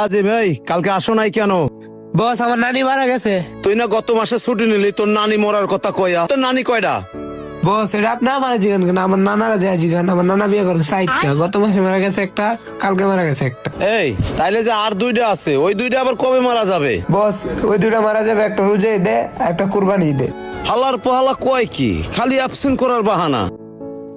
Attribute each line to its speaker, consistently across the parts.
Speaker 1: আজি ভাই কালকে আসো নাই কেন?
Speaker 2: বস আমার নানি মারা গেছে।
Speaker 1: তুই না গত মাসে ছুটি নিলি, তোর নানি মরার কথা কইয়া। তোর নানি কয়টা?
Speaker 2: বস এটা আপনি আমার জিগান কেন? আমার নানারা যায় জিগান। আমার নানা বিয়ে করছে 60টা। গত মাসে মারা গেছে একটা, কালকে মারা গেছে একটা।
Speaker 1: এই তাইলে যে আর দুইটা আছে, ওই দুইটা আবার কবে মারা যাবে?
Speaker 2: বস ওই দুটা মারা যাবে, একটা রোজা ঈদে আর একটা কুরবানি ঈদে।
Speaker 1: হালার পাহালা কয় কি, খালি অ্যাবসেন্ট করার বাহানা।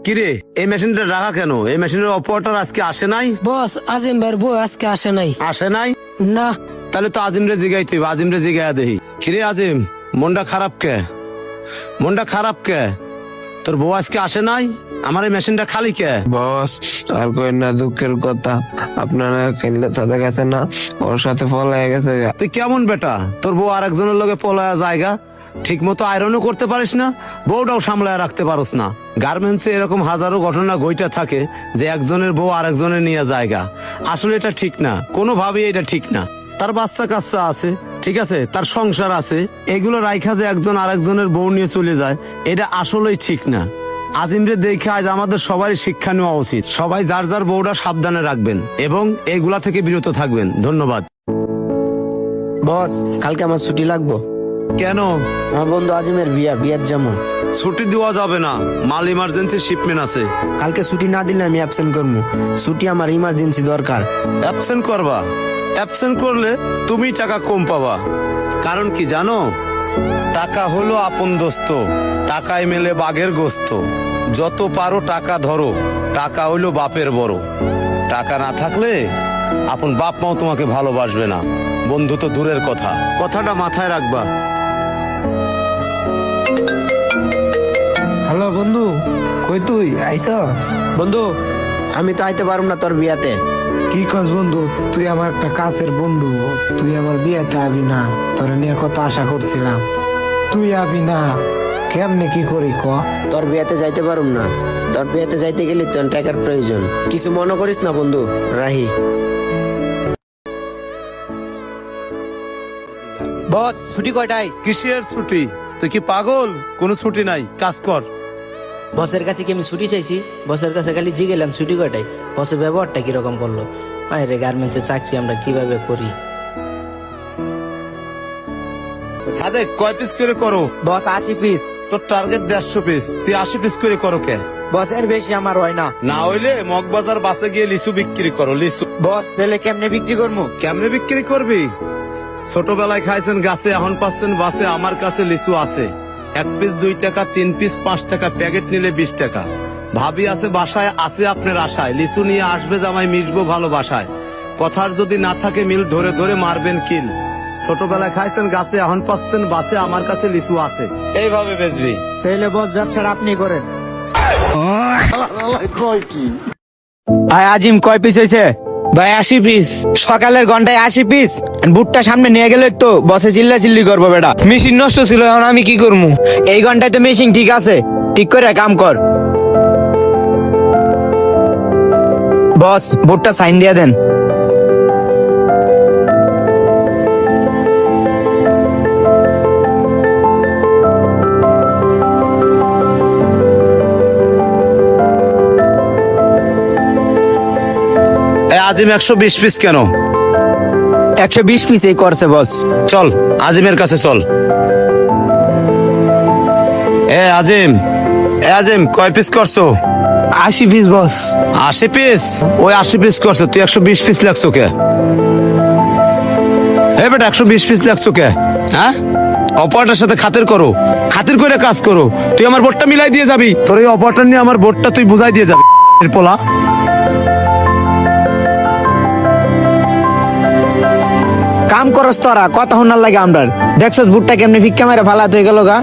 Speaker 1: কিরে এই মেশিনটা রাখা কেন? এই মেশিনের অপারেটর আজকে আসে নাই?
Speaker 3: বস আজিম ভাইয়ের বউ আজকে আসে নাই।
Speaker 1: আসে নাই?
Speaker 3: না
Speaker 1: তাহলে তো আজিম রে জিগাইতে হইব। আজিম রে জিগাইয়া দেহি। কিরে আজিম, মনটা খারাপ কে? মনটা খারাপ কে? তোর বউ আজকে আসে নাই? আমার এই মেশিনটা খালি কে?
Speaker 2: বস আর কই না, দুঃখের কথা। আপনারা খেললে সাথে গেছে না, ওর সাথে পলায় গেছে।
Speaker 1: তুই কেমন বেটা? তোর বউ আরেকজনের লগে পলায়া জায়গা, ঠিক মতো আয়রনও করতে পারিস না, বউটাও সামলায় রাখতে পারস না। গার্মেন্টসে এরকম হাজারো ঘটনা ঘইটা থাকে যে একজনের বউ আরেকজনের নিয়ে জায়গা। আসলে এটা ঠিক না, কোনোভাবেই এটা ঠিক না। তার বাচ্চা কাচ্চা আছে, ঠিক আছে, তার সংসার আছে, এগুলো রাইখা যে একজন আরেকজনের বউ নিয়ে চলে যায়, এটা আসলেই ঠিক না। আজিমরে দেখে আজ আমাদের সবারই শিক্ষা নেওয়া উচিত। সবাই যার যার বউটা সাবধানে রাখবেন এবং এগুলা থেকে বিরত থাকবেন। ধন্যবাদ।
Speaker 4: বস কালকে আমার ছুটি লাগবো।
Speaker 1: কেন?
Speaker 4: আমার বন্ধু আজিমের বিয়ার যাবো।
Speaker 1: ছুটি দেওয়া যাবে না, মাল ইমার্জেন্সি শিপমেন্ট আছে।
Speaker 4: কালকে ছুটি না দিলে আমি অ্যাবসেন্ট করবো। ছুটি আমার ইমার্জেন্সি দরকার।
Speaker 1: অ্যাবসেন্ট করবা? অ্যাবসেন্ট করলে তুমি টাকা কম পাবা। কারণ কি জানো? টাকা হলো আপন দোস্ত, টাকায় মেলে বাঘের গোস্ত। যত পারো টাকা ধরো, টাকা হইলো বাপের বড়। টাকা না থাকলে আপন বাপ মাও তোমাকে ভালোবাসবে না, বন্ধু তো দূরের কথা। কথাটা মাথায় রাখবা।
Speaker 2: হ্যালো বন্ধু, কই তুই আইসস?
Speaker 4: বন্ধু আমি তো আইতে পারবো না তোর বিয়াতে।
Speaker 2: কি কস বন্ধু? তুই আমার একটা কাছের বন্ধু, তুই আমার বিয়েতে আবি না? তোর নিয়ে কত আশা করছিলাম, তুই আবি না। কেমনে কি করি ক?
Speaker 4: তোর বিয়াতে যাইতে পারুম না। তোর বিয়াতে যাইতে গেলে তোর টাকার প্রয়োজন। কিছু মনে করিস না বন্ধু। রাহি।
Speaker 5: বস ছুটি কয়টায়?
Speaker 1: কিসের ছুটি? তুই কি পাগল? কোনো ছুটি নাই, কাজ কর।
Speaker 5: বসের কাছে কি আমি ছুটি চাইছি? বসের কাছে খালি জিগেলাম ছুটি কয়টায়। বসের ব্যবহারটা কিরকম করলো? আয় রে, গার্মেন্টসের চাকরি আমরা কিভাবে করি?
Speaker 1: সাদেক কয় পিস করে করো?
Speaker 5: বস 80 পিস।
Speaker 1: তোর টার্গেট 150 পিস, তুই 80 পিস করে করো কে?
Speaker 5: বস এর বেশি আমার হয় না।
Speaker 1: না হইলে মগবাজার বাসে গিয়ে লিচু বিক্রি করো। লিচু
Speaker 5: বস তাহলে কেমনে বিক্রি করবো?
Speaker 1: কেমনে বিক্রি করবি? ছোটবেলায় খাইছেন গাছে, এখন পাচ্ছেন বাসে। আমার কাছে লিচু আছে, 1 পিস 2 টাকা, 3 পিস 5 টাকা, প্যাকেট নিলে 20 টাকা। ভাবি আছে বাসায়, আছে আপনার আশায়। লিচু নিয়ে আসবে জামাই, মিশবো ভালোবাসায়। কথার যদি না থাকে মিল, ধরে ধরে মারবেন কিল। ছোটবেলায় খাইছেন গাছে, এখন পাচ্ছেন বাসে। আমার কাছে লিচু আছে, এইভাবে বেচবি।
Speaker 5: তাহলে বস ব্যবসাটা আপনি করেন।
Speaker 4: আয় আজিম কয় পিস হয়েছে?
Speaker 2: ভাই 80 পিস।
Speaker 4: সকালের ঘন্টায় 80 পিস। বুটটা সামনে নিয়ে গেলে তো বসে চিল্লা চিল্লি করবো বেটা।
Speaker 2: মেশিন নষ্ট ছিল, এখন আমি কি করবো?
Speaker 4: এই ঘন্টায় তো মেশিন ঠিক আছে, ঠিক করে কাম কর। বস বুটটা সাইন দিয়ে দেন।
Speaker 1: আজিম 120 পিস কেন?
Speaker 4: 120 পিস এই করছে বস।
Speaker 1: চল আজিমের কাছে চল। আজিম, আজিম কয় পিস করছো?
Speaker 2: 80 পিস বস।
Speaker 1: 80 পিস? ওই 80 পিস করছো, তুই 120 পিস লাগছো কে? বেটা 120 পিস লাগছো কে? হ্যাঁ, অপারেটার সাথে খাতির করো, খাতির করে কাজ করো। তুই আমার বোর্ডটা মিলাই দিয়ে যাবি। তোর এই অপারেটর নিয়ে আমার বোর্ডটা তুই বুঝাই দিয়ে যাবি। পোলা
Speaker 4: কাম করস তোরা, কথা শোনার লাগে আমরার। দেখছস বুটটা কেমনে ফিক্কা মেরে ফালাত হয়ে গেল গা।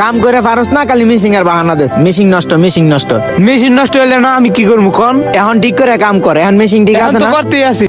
Speaker 4: কাম করে পারস না, খালি মিশিং এর বাহানা দেস। মিশিং নষ্ট, মিশিং নষ্ট।
Speaker 2: মেশিন নষ্ট হইলে না আমি কি করবো কোন?
Speaker 4: এখন ঠিক করে কাম করে। এখন মেশিন ঠিক
Speaker 2: এখন
Speaker 4: আছে
Speaker 2: তো
Speaker 4: না?
Speaker 2: করতেই আছি।